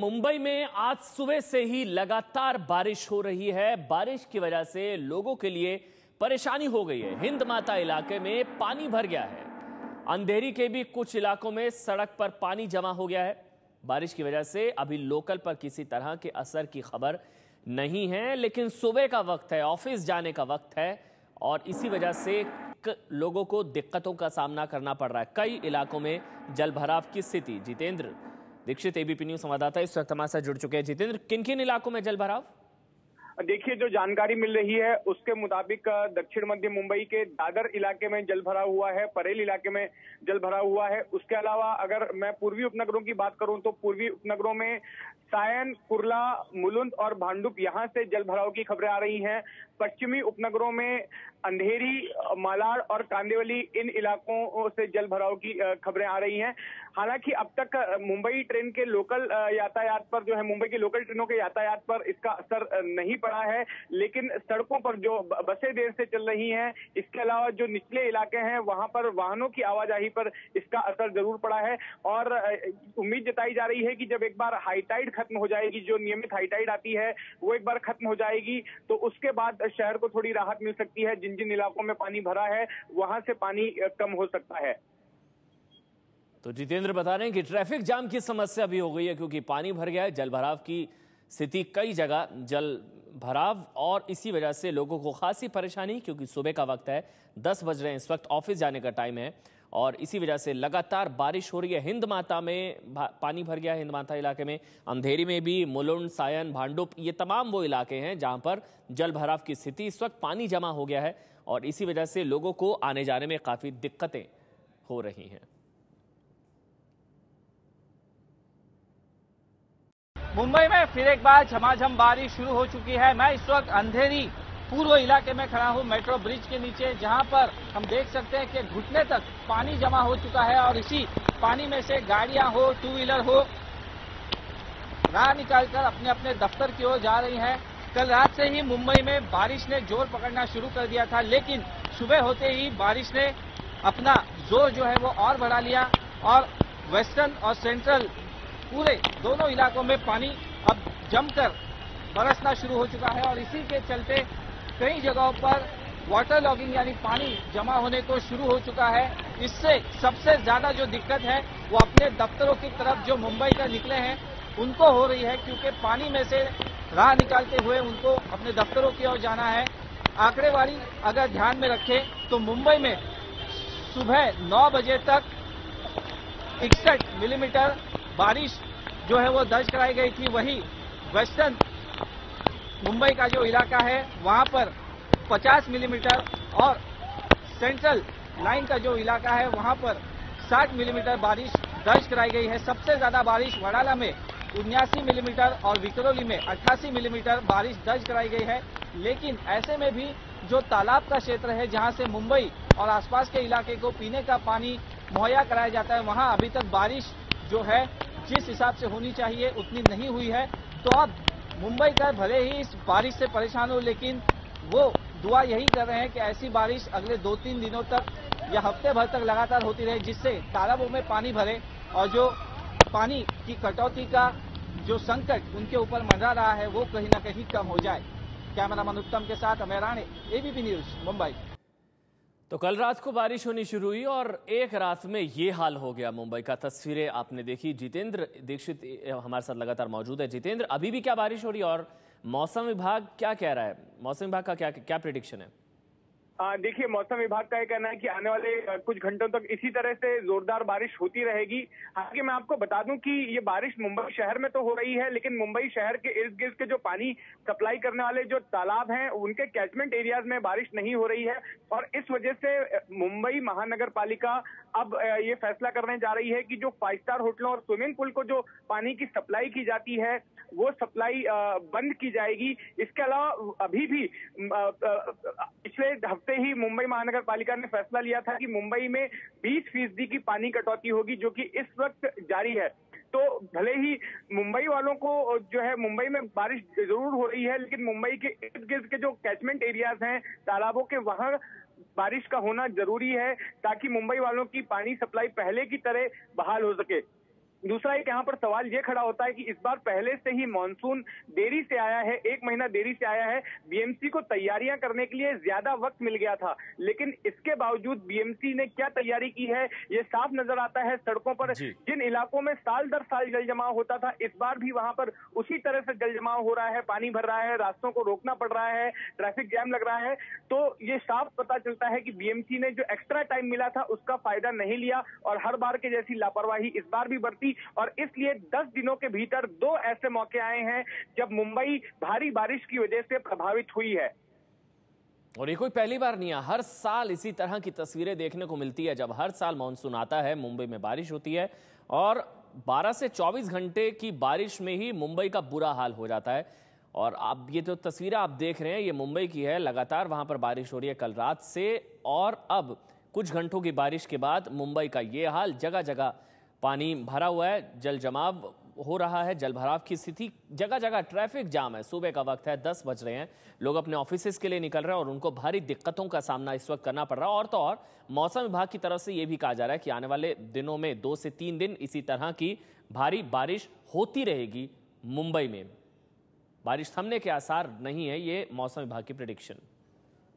मुंबई में आज सुबह से ही लगातार बारिश हो रही है। बारिश की वजह से लोगों के लिए परेशानी हो गई है। हिंद माता इलाके में पानी भर गया है। अंधेरी के भी कुछ इलाकों में सड़क पर पानी जमा हो गया है। बारिश की वजह से अभी लोकल पर किसी तरह के असर की खबर नहीं है, लेकिन सुबह का वक्त है, ऑफिस जाने का वक्त है और इसी वजह से लोगों को दिक्कतों का सामना करना पड़ रहा है। कई इलाकों में जलभराव की स्थिति। जितेंद्र दीक्षित एबीपी न्यूज संवाददाता इस वक्त हमारे साथ जुड़ चुके हैं। जितेंद्र, किन किन इलाकों में जलभराव? देखिए, जो जानकारी मिल रही है उसके मुताबिक दक्षिण मध्य मुंबई के दादर इलाके में जल भरा हुआ है, परेल इलाके में जल भरा हुआ है। उसके अलावा अगर मैं पूर्वी उपनगरों की बात करूं तो पूर्वी उपनगरों में सायन, कुर्ला, मुलुंद और भांडुप यहां से जल भराव की खबरें आ रही हैं। पश्चिमी उपनगरों में अंधेरी, मालाड और कांदिवली, इन इलाकों से जल भराव की खबरें आ रही हैं। हालांकि अब तक मुंबई ट्रेन के लोकल यातायात पर जो है, मुंबई की लोकल ट्रेनों के यातायात पर इसका असर नहीं पड़ा है, लेकिन सड़कों पर जो बसें देर से चल रही हैं, इसके अलावा जो निचले इलाके हैं वहां पर वाहनों की आवाजाही पर इसका असर जरूर पड़ा है। और उम्मीद जताई जा रही है कि जब एक बार हाईटाइड खत्म हो जाएगी, जो नियमित हाईटाइड आती है वो एक बार खत्म हो जाएगी, तो उसके बाद शहर को थोड़ी राहत मिल सकती है। जिन जिन इलाकों में पानी भरा है वहां से पानी कम हो सकता है। तो जितेंद्र बता रहे हैं कि ट्रैफिक जाम की समस्या भी हो गई है, क्योंकि पानी भर गया है। जलभराव की स्थिति कई जगह जल भराव, और इसी वजह से लोगों को खासी परेशानी, क्योंकि सुबह का वक्त है, 10 बज रहे हैं, इस वक्त ऑफिस जाने का टाइम है और इसी वजह से लगातार बारिश हो रही है। हिंद माता में पानी भर गया है, हिंद माता इलाके में, अंधेरी में भी, मुलुंड, सायन, भांडुप, ये तमाम वो इलाके हैं जहां पर जल भराव की स्थिति, इस वक्त पानी जमा हो गया है और इसी वजह से लोगों को आने जाने में काफी दिक्कतें हो रही हैं। मुंबई में फिर एक बार झमाझम बारिश शुरू हो चुकी है। मैं इस वक्त अंधेरी पूर्व इलाके में खड़ा हूं, मेट्रो ब्रिज के नीचे, जहां पर हम देख सकते हैं कि घुटने तक पानी जमा हो चुका है और इसी पानी में से गाड़ियां हो, टू व्हीलर हो, राह निकालकर अपने अपने दफ्तर की ओर जा रही हैं। कल रात से ही मुंबई में बारिश ने जोर पकड़ना शुरू कर दिया था, लेकिन सुबह होते ही बारिश ने अपना जोर जो है वो और बढ़ा लिया और वेस्टर्न और सेंट्रल पूरे दोनों इलाकों में पानी अब जमकर बरसना शुरू हो चुका है और इसी के चलते कई जगहों पर वाटर लॉगिंग यानी पानी जमा होने को शुरू हो चुका है। इससे सबसे ज्यादा जो दिक्कत है वो अपने दफ्तरों की तरफ जो मुंबई का निकले हैं उनको हो रही है, क्योंकि पानी में से राह निकालते हुए उनको अपने दफ्तरों की ओर जाना है। आंकड़ेवारी अगर ध्यान में रखें तो मुंबई में सुबह 9 बजे तक 61 मिलीमीटर बारिश जो है वो दर्ज कराई गई थी। वहीं वेस्टर्न मुंबई का जो इलाका है वहां पर 50 मिलीमीटर और सेंट्रल लाइन का जो इलाका है वहां पर 60 मिलीमीटर बारिश दर्ज कराई गई है। सबसे ज्यादा बारिश वडाला में 79 मिलीमीटर और विक्रोली में 88 मिलीमीटर बारिश दर्ज कराई गई है। लेकिन ऐसे में भी जो तालाब का क्षेत्र है जहां से मुंबई और आसपास के इलाके को पीने का पानी मुहैया कराया जाता है, वहां अभी तक बारिश जो है जिस हिसाब से होनी चाहिए उतनी नहीं हुई है। तो अब मुंबई का भले ही इस बारिश से परेशान हो, लेकिन वो दुआ यही कर रहे हैं कि ऐसी बारिश अगले 2-3 दिनों तक या हफ्ते भर तक लगातार होती रहे, जिससे तालाबों में पानी भरे और जो पानी की कटौती का जो संकट उनके ऊपर मंडरा रहा है वो कहीं ना कहीं कम हो जाए। कैमरामैन उत्तम के साथ अमय राणे, एबीपी न्यूज, मुंबई। तो कल रात को बारिश होनी शुरू हुई और एक रात में ये हाल हो गया मुंबई का। तस्वीरें आपने देखी। जितेंद्र दीक्षित हमारे साथ लगातार मौजूद है। जितेंद्र, अभी भी क्या बारिश हो रही है और मौसम विभाग क्या कह रहा है? मौसम विभाग का क्या प्रेडिक्शन है? देखिए, मौसम विभाग का यह कहना है कि आने वाले कुछ घंटों तक इसी तरह से जोरदार बारिश होती रहेगी। हालांकि मैं आपको बता दूं कि ये बारिश मुंबई शहर में तो हो रही है, लेकिन मुंबई शहर के इर्द गिर्द के जो पानी सप्लाई करने वाले जो तालाब हैं उनके कैचमेंट एरियाज में बारिश नहीं हो रही है और इस वजह से मुंबई महानगर पालिका अब ये फैसला करने जा रही है कि जो 5 स्टार होटलों और स्विमिंग पूल को जो पानी की सप्लाई की जाती है वो सप्लाई बंद की जाएगी। इसके अलावा अभी भी पिछले हफ्ते ही मुंबई महानगर पालिका ने फैसला लिया था कि मुंबई में 20% की पानी कटौती होगी, जो कि इस वक्त जारी है। तो भले ही मुंबई वालों को जो है मुंबई में बारिश जरूर हो रही है, लेकिन मुंबई के इर्द गिर्द के जो कैचमेंट एरियाज हैं तालाबों के, वहां बारिश का होना जरूरी है ताकि मुंबई वालों की पानी सप्लाई पहले की तरह बहाल हो सके। दूसरा एक यहाँ पर सवाल ये खड़ा होता है कि इस बार पहले से ही मानसून देरी से आया है, 1 महीना देरी से आया है। बीएमसी को तैयारियां करने के लिए ज्यादा वक्त मिल गया था, लेकिन इसके बावजूद बीएमसी ने क्या तैयारी की है ये साफ नजर आता है। सड़कों पर जिन इलाकों में साल दर साल जल जमाव होता था, इस बार भी वहां पर उसी तरह से जल जमाव हो रहा है, पानी भर रहा है, रास्तों को रोकना पड़ रहा है, ट्रैफिक जैम लग रहा है। तो ये साफ पता चलता है कि बीएमसी ने जो एक्स्ट्रा टाइम मिला था उसका फायदा नहीं लिया और हर बार के जैसी लापरवाही इस बार भी बरती, और इसलिए 10 दिनों के भीतर 2 ऐसे मौके आए हैं जब मुंबई भारी बारिश की वजह से प्रभावित हुई है। और ये कोई पहली बार नहीं है, हर साल इसी तरह की तस्वीरें देखने को मिलती है। जब हर साल मानसून आता है, मुंबई में बारिश होती है और 12 से 24 घंटे की बारिश में ही मुंबई का बुरा हाल हो जाता है। और आप ये जो तस्वीरें आप देख रहे हैं, ये मुंबई की है। लगातार वहां पर बारिश हो रही है कल रात से, और अब कुछ घंटों की बारिश के बाद मुंबई का ये हाल। जगह जगह पानी भरा हुआ है, जल जमाव हो रहा है, जल भराव की स्थिति, जगह जगह ट्रैफिक जाम है। सुबह का वक्त है, 10 बज रहे हैं, लोग अपने ऑफिस के लिए निकल रहे हैं और उनको भारी दिक्कतों का सामना इस वक्त करना पड़ रहा है। और तो और मौसम विभाग की तरफ से यह भी कहा जा रहा है कि आने वाले दिनों में 2 से 3 दिन इसी तरह की भारी बारिश होती रहेगी मुंबई में। बारिश थमने के आसार नहीं है, ये मौसम विभाग की प्रेडिक्शन।